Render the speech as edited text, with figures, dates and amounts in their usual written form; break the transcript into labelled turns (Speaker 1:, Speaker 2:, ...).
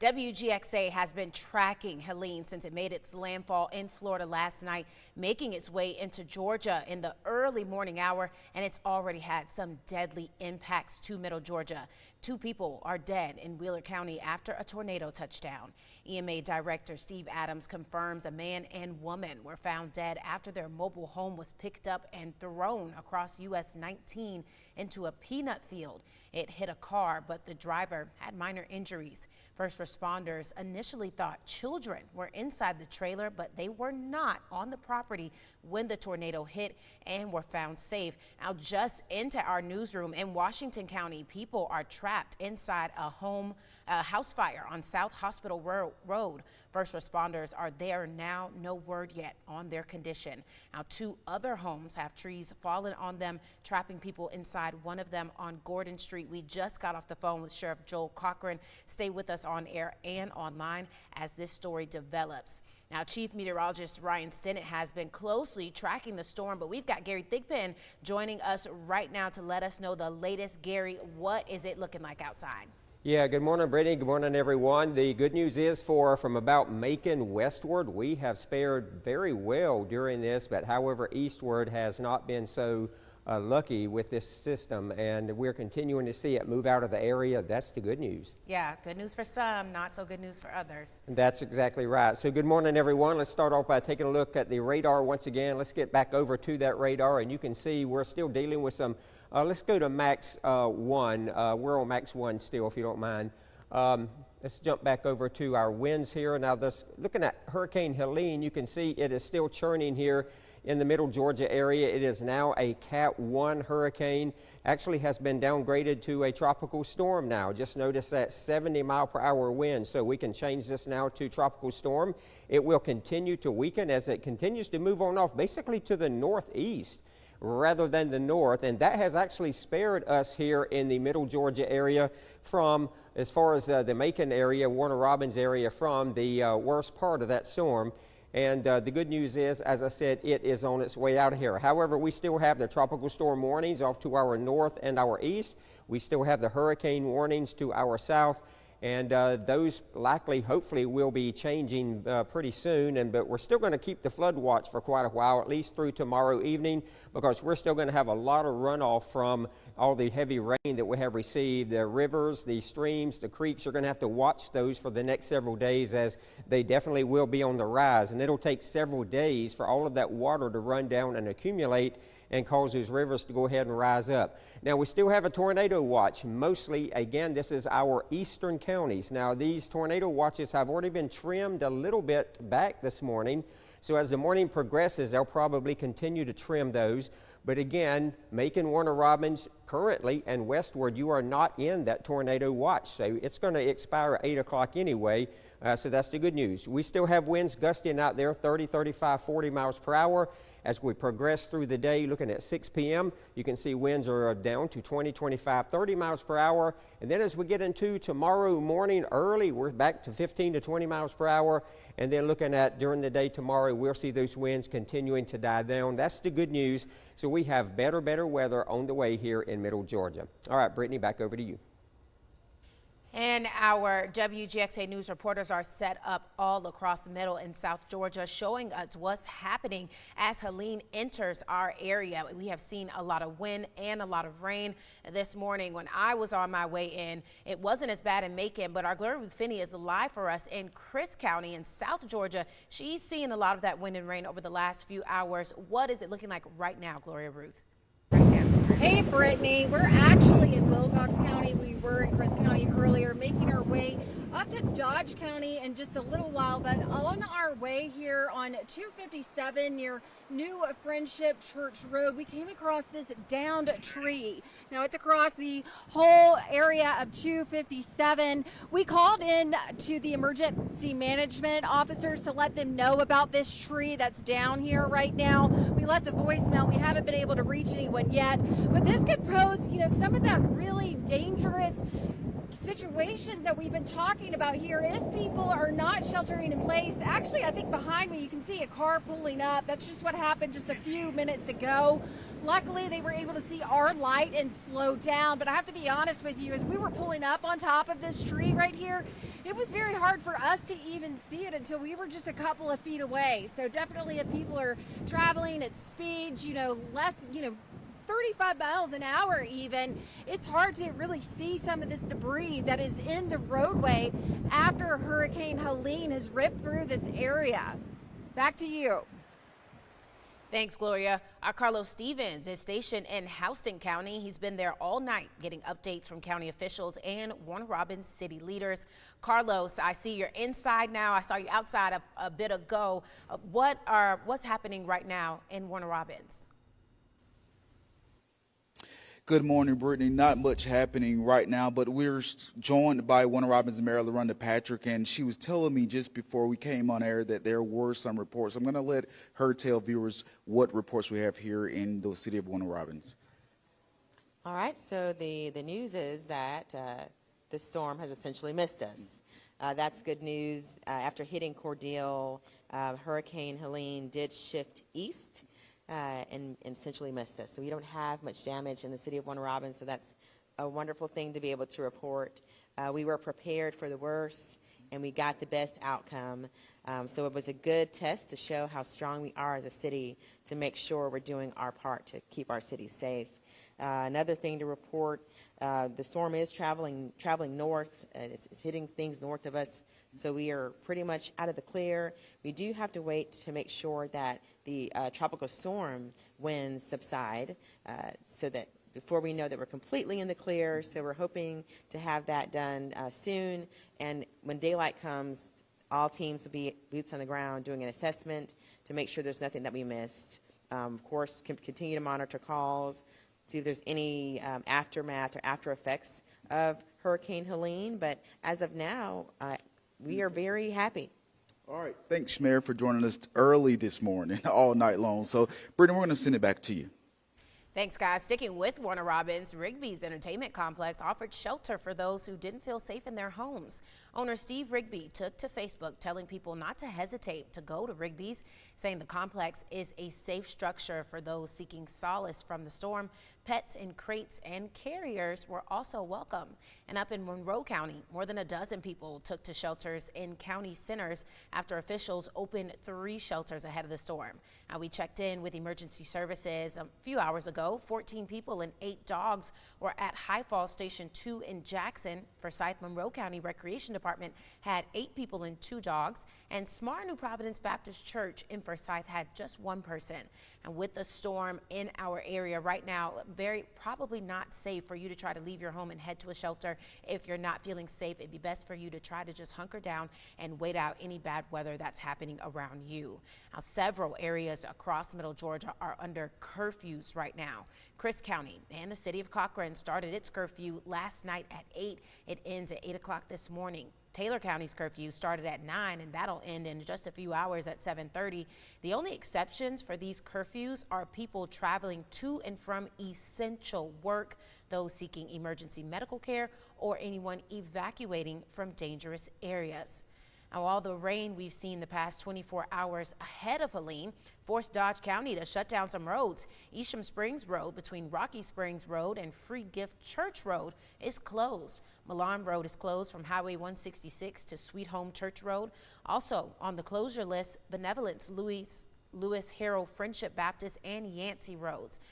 Speaker 1: WGXA has been tracking Helene since it made its landfall in Florida last night, making its way into Georgia in the early morning hour, and it's already had some deadly impacts to Middle Georgia. 2 people are dead in Wheeler County after a tornado touchdown. EMA Director Steve Adams confirms a man and woman were found dead after their mobile home was picked up and thrown across US 19 into a peanut field. It hit a car, but the driver had minor injuries. First responders initially thought children were inside the trailer, but they were not on the property when the tornado hit and were found safe. Now, just into our newsroom in Washington County, people are trapped inside a house fire on South Hospital Road. First responders are there now. No word yet on their condition. Now, 2 other homes have trees fallen on them, trapping people inside. One of them on Gordon Street. We just got off the phone with Sheriff Joel Cochran. Stay with us on air and online as this story develops. Now, Chief Meteorologist Ryan Stinnett has been closely tracking the storm, but we've got Gary Thigpen joining us right now to let us know the latest. Gary, what is it looking like outside?
Speaker 2: Yeah, good morning, Brittany. Good morning, everyone. The good news is from about Macon westward, we have spared very well during this, but however, eastward has not been so lucky with this system, and we're continuing to see it move out of the area. That's the good news.
Speaker 1: Yeah, good news for some, not so good news for others.
Speaker 2: That's exactly right. So good morning, everyone. Let's start off by taking a look at the radar once again. Let's get back over to that radar, and you can see we're still dealing with some, let's go to max 1. We're on max 1 still, if you don't mind. Let's jump back over to our winds here. Now, looking at Hurricane Helene, you can see it is still churning here in the middle Georgia area. It is now a Cat 1 hurricane. Actually has been downgraded to a tropical storm now. Just notice that 70-mile-per-hour wind, so we can change this now to tropical storm. It will continue to weaken as it continues to move on off basically to the northeast rather than the north, and that has actually spared us here in the middle Georgia area from, as far as the Macon area, Warner Robins area, from the worst part of that storm. And the good news is, as I said, it is on its way out of here. However, we still have the tropical storm warnings off to our north and our east. We still have the hurricane warnings to our south. And those likely, hopefully, will be changing pretty soon. But we're still going to keep the flood watch for quite a while, at least through tomorrow evening, because we're still going to have a lot of runoff from all the heavy rain that we have received. The rivers, the streams, the creeks are going to have to watch those for the next several days, as they definitely will be on the rise. And it'll take several days for all of that water to run down and accumulate and cause those rivers to go ahead and rise up. Now, we still have a tornado watch. Mostly, again, this is our eastern counties. Now, these tornado watches have already been trimmed a little bit back this morning. So as the morning progresses, they'll probably continue to trim those. But again, Macon, Warner Robins, currently and westward, you are not in that tornado watch. So it's going to expire at 8 o'clock anyway. So that's the good news. We still have winds gusting out there, 30, 35, 40 miles per hour. As we progress through the day, looking at 6 p.m., you can see winds are down to 20, 25, 30 miles per hour. And then as we get into tomorrow morning early, we're back to 15 to 20 miles per hour. And then looking at during the day tomorrow, we'll see those winds continuing to die down. That's the good news. So we have better weather on the way here in middle Georgia. All right, Brittany, back over to you.
Speaker 1: And our WGXA News reporters are set up all across middle and South Georgia, showing us what's happening as Helene enters our area. We have seen a lot of wind and a lot of rain this morning. When I was on my way in, it wasn't as bad in Macon, but our Gloria Ruth Finney is live for us in Chris County in South Georgia. She's seeing a lot of that wind and rain over the last few hours. What is it looking like right now, Gloria Ruth?
Speaker 3: Hey Brittany, we're actually in Wilcox County. We were in Chris County earlier, making our way up to Dodge County in just a little while, but on our way here on 257 near New Friendship Church Road, we came across this downed tree. Now it's across the whole area of 257. We called in to the emergency management officers to let them know about this tree that's down here right now. We left a voicemail. We haven't been able to reach anyone yet, but this could pose, some of that really dangerous situations that we've been talking about here if people are not sheltering in place. Actually, I think behind me you can see a car pulling up. That's just what happened just a few minutes ago. Luckily, they were able to see our light and slow down, but I have to be honest with you, as we were pulling up on top of this tree right here, it was very hard for us to even see it until we were just a couple of feet away. So definitely if people are traveling at speeds, less, 35 miles an hour even, it's hard to really see some of this debris that is in the roadway after Hurricane Helene has ripped through this area. Back to you.
Speaker 1: Thanks, Gloria. Our Carlos Stevens is stationed in Houston County. He's been there all night getting updates from county officials and Warner Robins city leaders. Carlos, I see you're inside now. I saw you outside a bit ago. What's happening right now in Warner Robins?
Speaker 4: Good morning, Brittany. Not much happening right now, but we're joined by Warner Robins Mayor LaRonda Patrick, and she was telling me just before we came on air that there were some reports. I'm going to let her tell viewers what reports we have here in the city of Warner Robins.
Speaker 5: All right, so the news is that the storm has essentially missed us. That's good news. After hitting Cordele, Hurricane Helene did shift east. And essentially missed us. So we don't have much damage in the city of Warner Robins, so that's a wonderful thing to be able to report. We were prepared for the worst, and we got the best outcome. So it was a good test to show how strong we are as a city to make sure we're doing our part to keep our city safe. Another thing to report, the storm is traveling north. It's hitting things north of us. So we are pretty much out of the clear. We do have to wait to make sure that the tropical storm winds subside so that before we know that we're completely in the clear. So we're hoping to have that done soon. And when daylight comes, all teams will be boots on the ground doing an assessment to make sure there's nothing that we missed. Of course, continue to monitor calls, see if there's any aftermath or after effects of Hurricane Helene. But as of now, we are very happy.
Speaker 4: All right. Thanks, Mayor, for joining us early this morning, all night long. So, Brittany, we're going to send it back to you.
Speaker 1: Thanks, guys. Sticking with Warner Robins, Rigby's entertainment complex offered shelter for those who didn't feel safe in their homes. Owner Steve Rigby took to Facebook telling people not to hesitate to go to Rigby's, saying the complex is a safe structure for those seeking solace from the storm. Pets in crates and carriers were also welcome. And up in Monroe County, more than a dozen people took to shelters in county centers after officials opened 3 shelters ahead of the storm. We checked in with emergency services a few hours ago. 14 people and 8 dogs were at High Falls Station 2 in Jackson. Forsyth Monroe County Recreation Department had 8 people and 2 dogs. And Smart New Providence Baptist Church in Forsyth had just 1 person. And with the storm in our area right now, very probably not safe for you to try to leave your home and head to a shelter. If you're not feeling safe, it'd be best for you to try to just hunker down and wait out any bad weather that's happening around you. Now, several areas across Middle Georgia are under curfews right now. Chris County and the city of Cochran started its curfew last night at 8. It ends at 8 o'clock this morning. Taylor County's curfew started at 9, and that'll end in just a few hours at 7:30. The only exceptions for these curfews are people traveling to and from essential work, those seeking emergency medical care, or anyone evacuating from dangerous areas. Now, all the rain we've seen the past 24 hours ahead of Helene forced Dodge County to shut down some roads. Isham Springs Road between Rocky Springs Road and Free Gift Church Road is closed. Milan Road is closed from Highway 166 to Sweet Home Church Road. Also on the closure list, Benevolence, Lewis Harrell Friendship Baptist and Yancey Roads.